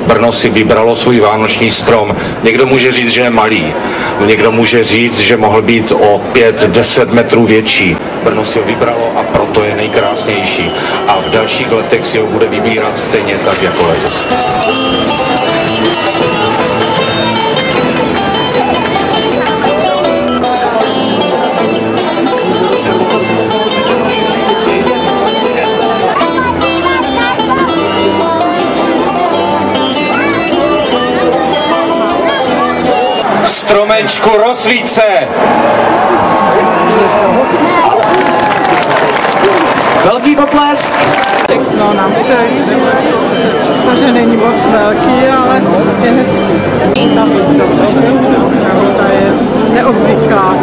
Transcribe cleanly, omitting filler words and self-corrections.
Brno si vybralo svůj vánoční strom. Někdo může říct, že je malý, někdo může říct, že mohl být o 5-10 metrů větší. Brno si ho vybralo a proto je nejkrásnější. A v dalších letech si ho bude vybírat stejně tak jako letos. Stromečku, rozsvíť se! Velký potlesk! No, nám se líbí, přestože není moc velký, ale je hezký. Ta výzdoba, ta je neobvyklá.